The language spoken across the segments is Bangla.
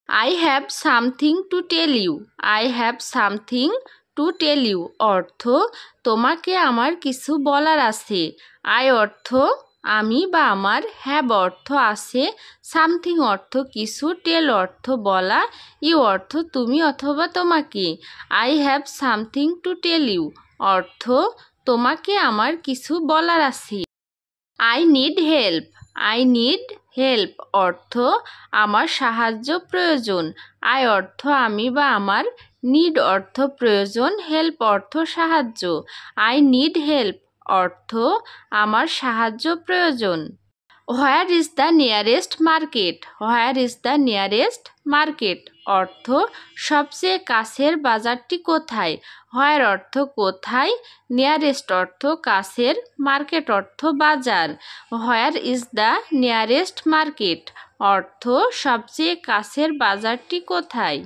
I have something to tell you. I have something to tell you অর্থ তোমাকে আমার কিছু বলার আছে। I অর্থ আমি বা আমার, have অর্থ আছে, something অর্থ কিছু, tell অর্থ বলা, you অর্থ তুমি অথবা তোমাকে। I have something to tell you অর্থ তোমাকে আমার কিছু বলার আছে। I need help. I need help অর্থ আমার সাহায্য প্রয়োজন। I অর্থ আমি বা আমার, need অর্থ প্রয়োজন, help অর্থ সাহায্য। I need help অর্থ আমার সাহায্য প্রয়োজন। Where is the nearest market? Where is the nearest market অর্থ সবচেয়ে কাছের বাজারটি কোথায়। Where অর্থ কোথায়, nearest অর্থ কাছের, market অর্থ বাজার। Where is the nearest market অর্থ সবচেয়ে কাছের বাজারটি কোথায়।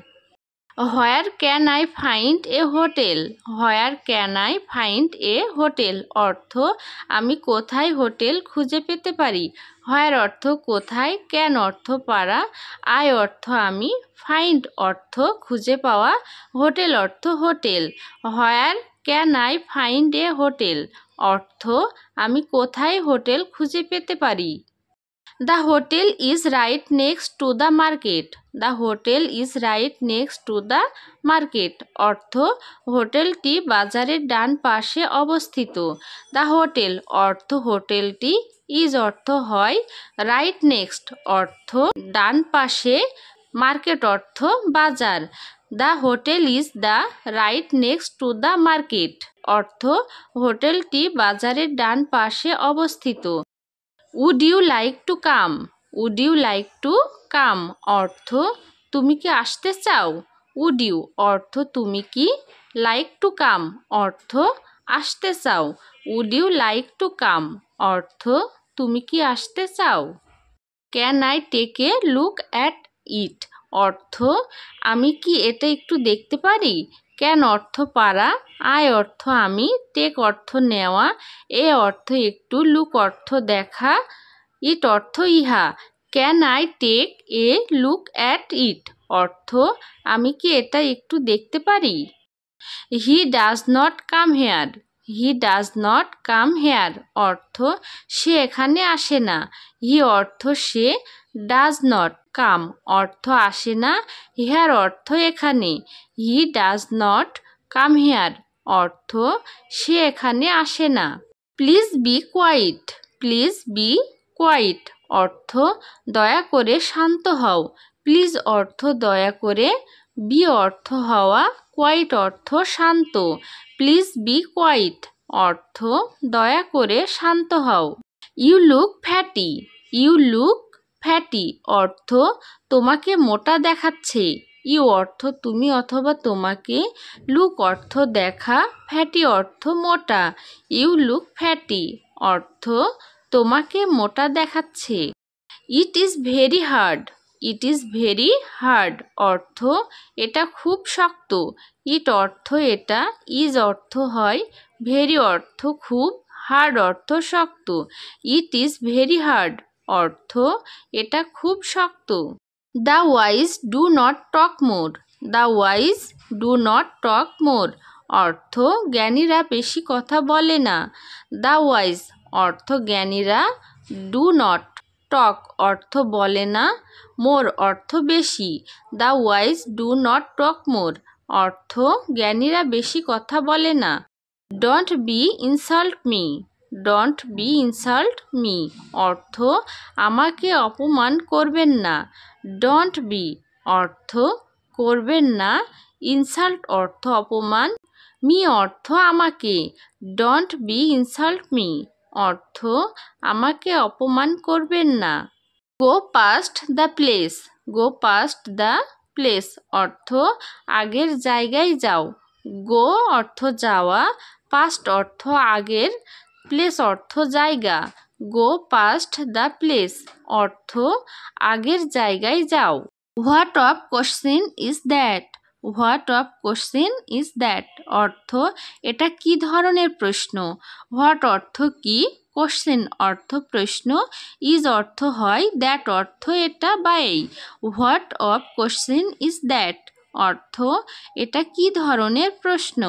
Where can I find a hotel? Where can I find a hotel অর্থ আমি কোথায় হোটেল খুঁজে পেতে পারি। Where অর্থ কোথায়, can অর্থ পারা, I অর্থ আমি, find অর্থ খুঁজে পাওয়া, হোটেল অর্থ hotel. Where can I find a hotel অর্থ আমি কোথায় হোটেল খুঁজে পেতে পারি। The hotel is right next to the market. The hotel is right next to the market অর্থ হোটেলটি বাজারের ডান পাশে অবস্থিত। The hotel অর্থ হোটেলটি, is অর্থ হয়, right next অর্থ ডান পাশে, market অর্থ বাজার। The hotel is the right next to the market অর্থ হোটেলটি বাজারের ডান পাশে অবস্থিত। Would you like to come? Would you like to come অর্থ তুমি কি আসতে চাও। Would you অর্থ তুমি কি, like to come অর্থ আসতে চাও। Would you like to come অর্থ তুমি কি আসতে চাও। Can I take a look at it অর্থ আমি কি এটা একটু দেখতে পারি। Can অর্থ পারা, I অর্থ আমি, take অর্থ নেওয়া, a অর্থ একটু, look অর্থ দেখা, it অর্থ ইহা। Can I take a look at it অর্থ আমি কি এটা একটু দেখতে পারি। He does not come here. He does not come here অর্থ সে এখানে আসে না। He অর্থ সে, does not come অর্থ আসে না, here অর্থ এখানে। He does not come here অর্থ সে এখানে আসে না। Please be quiet. Please be quiet অর্থ দয়া করে শান্ত হও। Please অর্থ দয়া করে, be অর্থ হওয়া, quiet অর্থ শান্ত। Please be quiet অর্থ দয়া করে শান্ত হও। You look fatty. You look fatty অর্থ তোমাকে মোটা দেখাচ্ছে। You অর্থ তুমি অথবা তোমাকে, look অর্থ দেখা, fatty অর্থ মোটা। You look fatty অর্থ তোমাকে মোটা দেখাচ্ছে। It is very hard. It is very hard অর্থ এটা খুব শক্ত। It অর্থ এটা, is অর্থ হয়, very অর্থ খুব, hard অর্থ শক্ত। It is very hard অর্থ এটা খুব শক্ত। The wise do not talk more. The wise do not talk more অর্থ জ্ঞানীরা বেশি কথা বলে না। The wise অর্থ জ্ঞানীরা, do not talk অর্থ বলে না, more অর্থ বেশি। The wise do not talk more অর্থ জ্ঞানীরা বেশি কথা বলে না। Don't be insult me. Don't be insult me অর্থ আমাকে অপমান করবেন না। Don't be অর্থ করবেন না, insult অর্থ অপমান, me অর্থ আমাকে। Don't be insult me অর্থ আমাকে অপমান করবেন না। Go past the place. Go past the place অর্থ আগের জায়গায় যাও। Go অর্থ যাওয়া, past অর্থ আগের, place অর্থ জায়গা। Go past the place অর্থ আগের জায়গায় যাও। What of question is that? What of question is that অর্থ এটা কি ধরনের প্রশ্ন। What অর্থ কি, কোশ্চেন অর্থ প্রশ্ন, ইজ অর্থ হয়, দ্যাট অর্থ এটা বা এই। What of question is that অর্থ এটা কি ধরনের প্রশ্ন।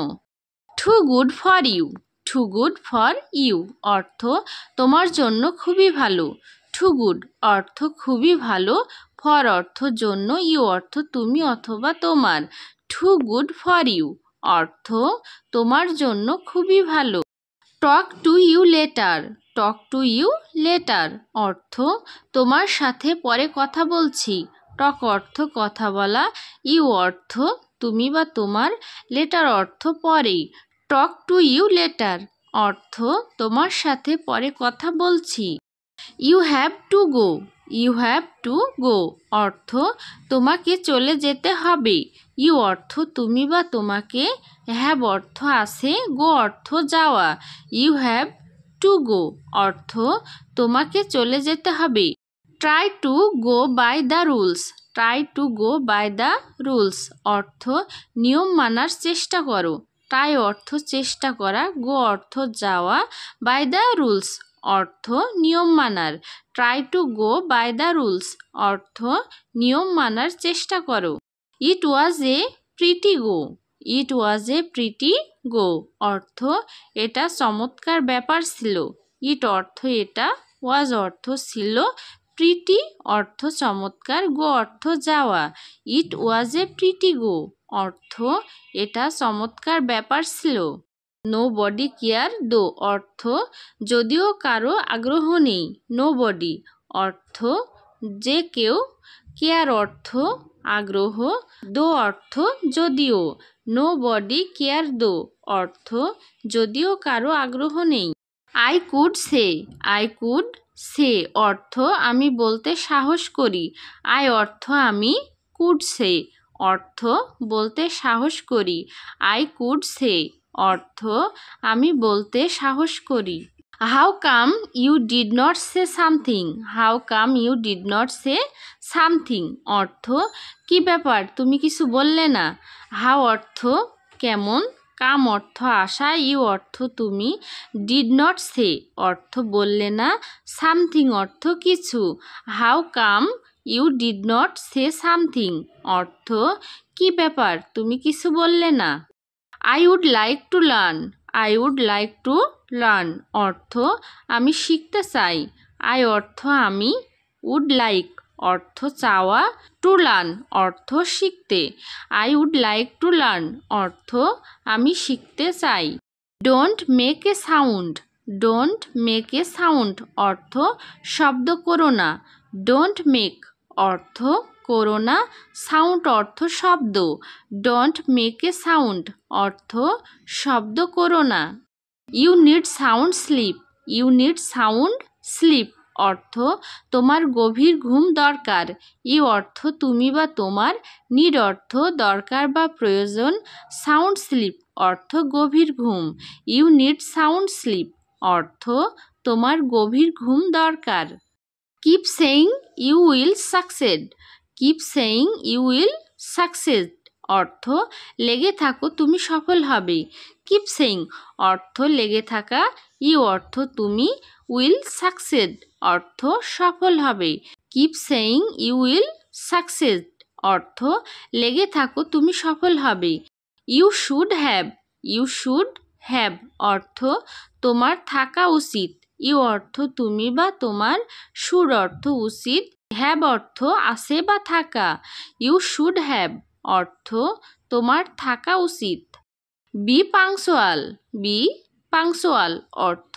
Too good for you, too good for you অর্থ তোমার জন্য খুবই ভালো। টু গুড অর্থ খুবই ভালো, ফর অর্থ জন্য, ইউ অর্থ তুমি অথবা তোমার। টু গুড ফর ইউ অর্থ তোমার জন্য খুবই ভালো। Talk to you later, talk to you later অর্থ তোমার সাথে পরে কথা বলছি। টক অর্থ কথা বলা, ইউ অর্থ তুমি বা তোমার, লেটার অর্থ পরে। টক টু ইউ লেটার অর্থ তোমার সাথে পরে কথা বলছি। You have to go, you have to go অর্থ তোমাকে চলে যেতে হবে। ইউ অর্থ তুমি বা তোমাকে, হ্যাভ অর্থ আছে, গো অর্থ যাওয়া। ইউ হ্যাভ টু গো অর্থ তোমাকে চলে যেতে হবে। Try to go by the rules, try to go by the rules অর্থ নিয়ম মানার চেষ্টা করো। ট্রাই অর্থ চেষ্টা করা, গো অর্থ যাওয়া, বাই দ্য রুলস অর্থ নিয়ম মানার। Try to go by the rules অর্থ নিয়ম মানার চেষ্টা করো। ইট ওয়াজ a pretty go, it was a pretty গো অর্থ এটা চমৎকার ব্যাপার ছিল। ইট অর্থ এটা, ওয়াজ অর্থ ছিল, প্রিটি অর্থ চমৎকার, গো অর্থ যাওয়া। ইট ওয়াজ এ প্রিটি গো অর্থ এটা চমৎকার ব্যাপার ছিল। নো বডি কেয়ার দো অর্থ যদিও কারো আগ্রহ নেই। নো বডি অর্থ যে কেউ, কেয়ার অর্থ আগ্রহ, দো অর্থ যদিও। নো বডি কেয়ার দো অর্থ যদিও কারো আগ্রহ নেই। I could say, I could সে অর্থ আমি বলতে সাহস করি। আই অর্থ আমি, কুড সে অর্থ বলতে সাহস করি। আই কুড সে অর্থ আমি বলতে সাহস করি। How come you did not say something, how come you did not say something অর্থ কি ব্যাপার তুমি কিছু বললে না। হাউ অর্থ কেমন, কাম অর্থ আসা, ইউ অর্থ তুমি, ডিড নট সে অর্থ বললে না, সামথিং অর্থ কিছু। How come you did not say something অর্থ কি ব্যাপার তুমি কিছু বললে না। I would like to learn, I would like to learn অর্থ আমি শিখতে চাই। আই অর্থ আমি, উড লাইক অর্থ চাওয়া, টু লার্ন অর্থ শিখতে। I would like to learn অর্থ আমি শিখতে চাই। Don't make a sound, don't make a sound অর্থ শব্দ করো না। ডোন্ট মেক অর্থ করো না, সাউন্ড অর্থ শব্দ। ডোন্ট মেক এ সাউন্ড অর্থ শব্দ করো না। You need sound sleep, you need sound sleep অর্থ তোমার গভীর ঘুম দরকার। ইউ অর্থ তুমি বা তোমার, নিড অর্থ দরকার বা প্রয়োজন, সাউন্ড স্লিপ অর্থ গভীর ঘুম। ইউ নিড সাউন্ড স্লিপ অর্থ তোমার গভীর ঘুম দরকার। Keep saying you will succeed, keep saying you will succeed অর্থ লেগে থাকো তুমি সফল হবে। কিপ সেইং অর্থ লেগে থাকা, ইউ অর্থ তুমি, উইল সাকসেড অর্থ সফল হবে। Keep saying you will succeed অর্থ লেগে থাকো তুমি সফল হবে। You should have, you should have অর্থ তোমার থাকা উচিত। ইউ অর্থ তুমি বা তোমার, শুড অর্থ উচিত, হ্যাভ অর্থ আছে বা থাকা। ইউ শুড হ্যাভ অর্থ তোমার থাকা উচিত। বি পাংচুয়াল, বি পাংচুয়াল অর্থ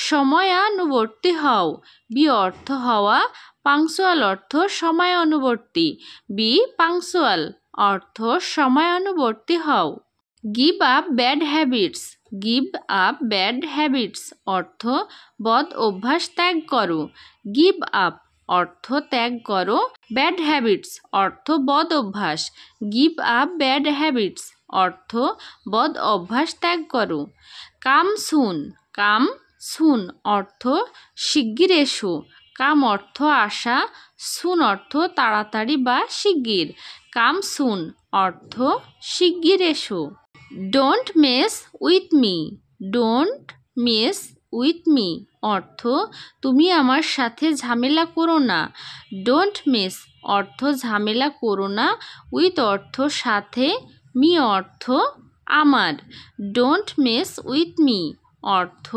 সময়ানুবর্তী হও। বি অর্থ হওয়া, পাংচুয়াল অর্থ সময়ানুবর্তী। বি পাংচুয়াল অর্থ সময়ানুবর্তী হও। Give up bad habits, give up bad habits অর্থ বদ অভ্যাস ত্যাগ করো। গিভ আপ অর্থ ত্যাগ করো, ব্যাড হ্যাবিটস অর্থ বদ অভ্যাস। গিভ আপ ব্যাড হ্যাবিটস অর্থ বদ অভ্যাস ত্যাগ করো। কাম সুন, কাম সুন অর্থ শিগগির এসো। কাম অর্থ আসা, সুন অর্থ তাড়াতাড়ি বা শিগগির। কাম সুন অর্থ শিগগির এসো। Don't mess with me, don't mess with me অর্থ তুমি আমার সাথে ঝামেলা করো না। ডোন্ট মেস অর্থ ঝামেলা করো না, উইথ অর্থ সাথে, মি অর্থ আমার। ডোন্ট মেস উইথ মি অর্থ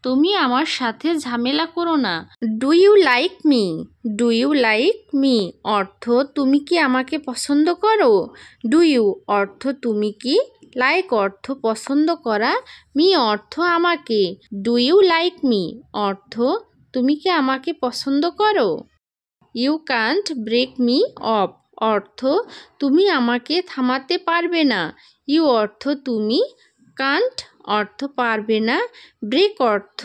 তুমি আমার সাথে ঝামেলা করো না। Do you like me, do you like me অর্থ তুমি কি আমাকে পছন্দ করো। ডু ইউ অর্থ তুমি কি, লাইক অর্থ পছন্দ করা, মি অর্থ আমাকে। ডু ইউ লাইক মি অর্থ তুমি কি আমাকে পছন্দ করো। You can't break me off অর্থ তুমি আমাকে থামাতে পারবে না। ইউ অর্থ তুমি, কান্ট অর্থ পারবে না, ব্রেক অর্থ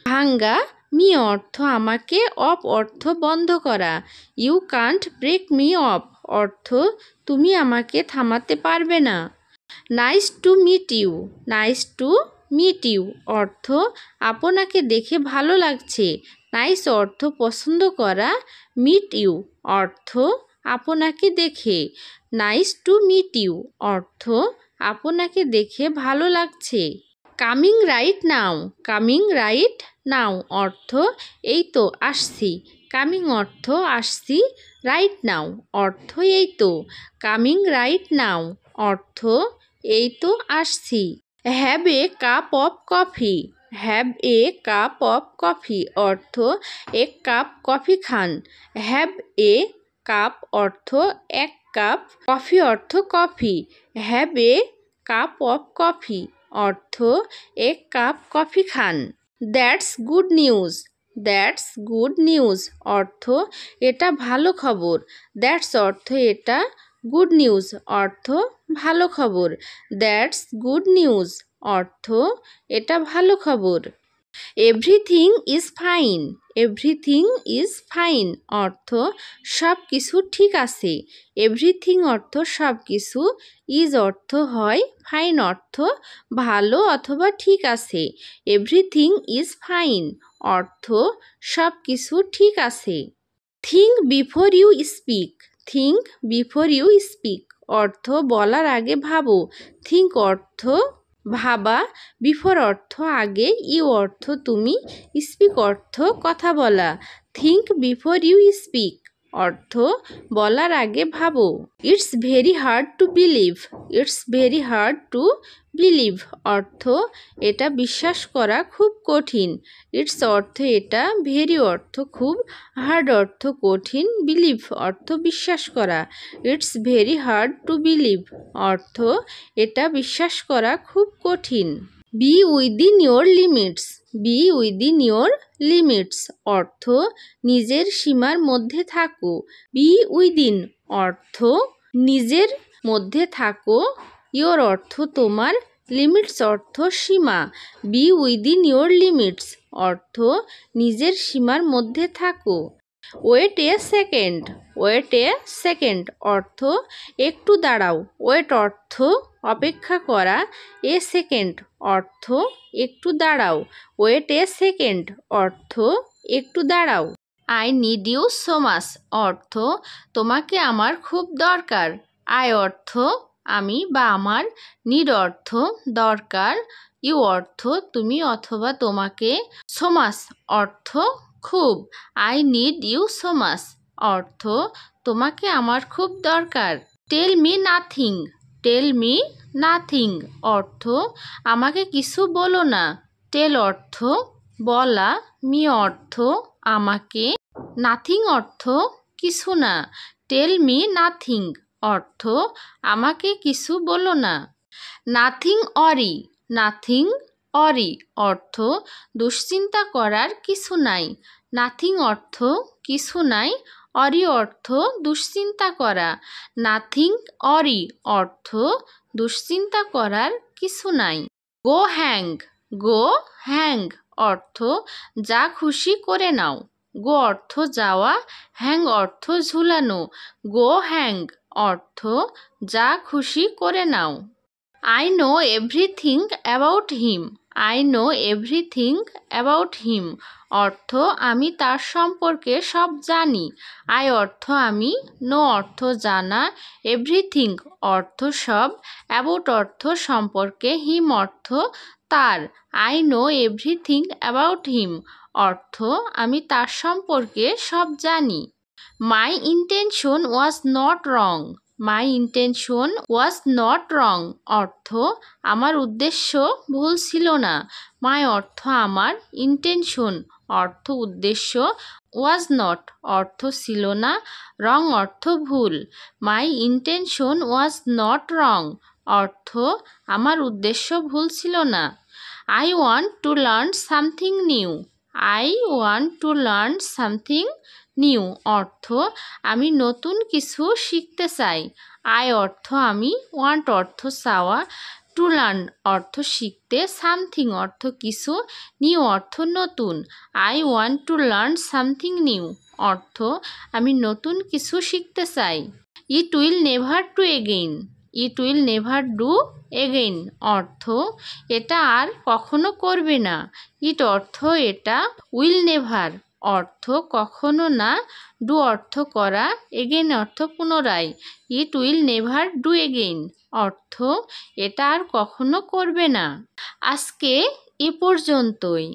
ভাঙ্গা, মি অর্থ আমাকে, অফ অর্থ বন্ধ করা। You can't break me off অর্থ তুমি আমাকে থামাতে পারবে না। Nice to meet you, nice to meet you অর্থ আপনাকে দেখে ভালো লাগছে। নাইস অর্থ পছন্দ করা, মিট ইউ অর্থ আপনাকে দেখে। নাইস টু মিট ইউ অর্থ আপনাকে দেখে ভালো লাগছে। Coming right now, coming right now অর্থ এই তো আসছি। কামিং অর্থ আসছি, রাইট নাও অর্থ এই তো। কামিং রাইট নাও অর্থ এই তো আসছি। Have a cup of coffee, have a cup of coffee অর্থ এক cup coffee Khan. Have a cup অর্থ এক কাপ, কফি অর্থ coffee. Have a cup of coffee অর্থ এক cup coffee Khan. That's good news, that's good news অর্থ এটা ভালো খবর। দ্যাটস অর্থ এটা, গুড নিউজ অর্থ ভালো খবর। দ্যাটস গুড নিউজ অর্থ এটা ভালো খবর। Everything is fine, everything is fine অর্থ সব কিছু ঠিক আছে। এভরিথিং অর্থ সব কিছু, ইজ অর্থ হয়, ফাইন অর্থ ভালো অথবা ঠিক আছে। এভরিথিং ইজ ফাইন অর্থ সব কিছু ঠিক আছে। Think before you speak, think before you speak অর্থ বলার আগে ভাবো। থিঙ্ক অর্থ ভাবা, বিফোর অর্থ আগে, ইউ অর্থ তুমি, স্পিক অর্থ কথা বলা। থিঙ্ক বিফোর ইউ স্পিক অর্থ বলার আগে ভাবো। It's very hard to believe, it's very hard to believe অর্থ এটা বিশ্বাস করা খুব কঠিন। ইটস অর্থ এটা, ভেরি অর্থ খুব, হার্ড অর্থ কঠিন, বিলিভ অর্থ বিশ্বাস করা। It's very hard to believe অর্থ এটা বিশ্বাস করা খুব কঠিন। B within your limits, B within your limits অর্থ নিজের সীমার মধ্যে থাকো। বি উইদিন অর্থ নিজের মধ্যে থাকো, ইয়োর অর্থ তোমার, লিমিটস অর্থ সীমা। বি উইদিন ইয়োর লিমিটস অর্থ নিজের সীমার মধ্যে থাকো। Wait a second, wait a second অর্থ একটু দাঁড়াও। ওয়েট অর্থ অপেক্ষা করা, এ সেকেন্ড অর্থ একটু দাঁড়াও। ওয়েট এ সেকেন্ড অর্থ একটু দাঁড়াও। I need you so much অর্থ তোমাকে আমার খুব দরকার। আই অর্থ আমি বা আমার, নিড অর্থ দরকার, ইউ অর্থ তুমি অথবা তোমাকে, সো মাচ অর্থ খুব। I need you so much অর্থ তোমাকে আমার খুব দরকার। Tell me nothing, tell me nothing অর্থ আমাকে কিছু বলো না। টেল অর্থ বলা, মি অর্থ আমাকে, নাথিং অর্থ কিছু না। টেল মি নাথিং অর্থ আমাকে কিছু বলো না। নাথিং অরি, নাথিং অরি অর্থ দুশ্চিন্তা করার কিছু নাই। নাথিং অর্থ কিছু নাই, অরি অর্থ দুশ্চিন্তা করা। নাথিং অরি অর্থ দুশ্চিন্তা করার কিছু নাই। গো হ্যাং, গো হ্যাং অর্থ যা খুশি করে নাও। গো অর্থ যাওয়া, হ্যাং অর্থ ঝুলানো। গো হ্যাং অর্থ যা খুশি করে নাও। I know everything about him, I know everything about him অর্থ আমি তার সম্পর্কে সব জানি। আই অর্থ আমি, নো অর্থ জানা, এভরিথিং অর্থ সব, অ্যাবাউট অর্থ সম্পর্কে, হিম অর্থ তার। I know everything about him অর্থ আমি তার সম্পর্কে সব জানি। মাই intention was not wrong my intention was not wrong অর্থ আমার উদ্দেশ্য ভুল ছিল না। মাই অর্থ আমার, ইন্টেনশন অর্থ উদ্দেশ্য, ওয়াজ নট অর্থ ছিল না, রং অর্থ ভুল। মাই ইন্টেনশন ওয়াজ নট রং অর্থ আমার উদ্দেশ্য ভুল ছিল না। I want to learn something new I want to learn something new অর্থ আমি নতুন কিছু শিখতে চাই। আই অর্থ আমি, ওয়ান্ট অর্থ চাওয়া, টু লার্ন অর্থ শিখতে, সামথিং অর্থ কিছু, নিউ অর্থ নতুন। I want to learn something new অর্থ আমি নতুন কিছু শিখতে চাই। It will never do again it will never do again অর্থ এটা আর কখনো করবে না। ইট অর্থ এটা, উইল নেভার অর্থ কখনো না, ডু অর্থ করা, এগেইন অর্থ পুনরায়। It will never do again অর্থ এটা আর কখনো করবে না। আজকে এ পর্যন্তই।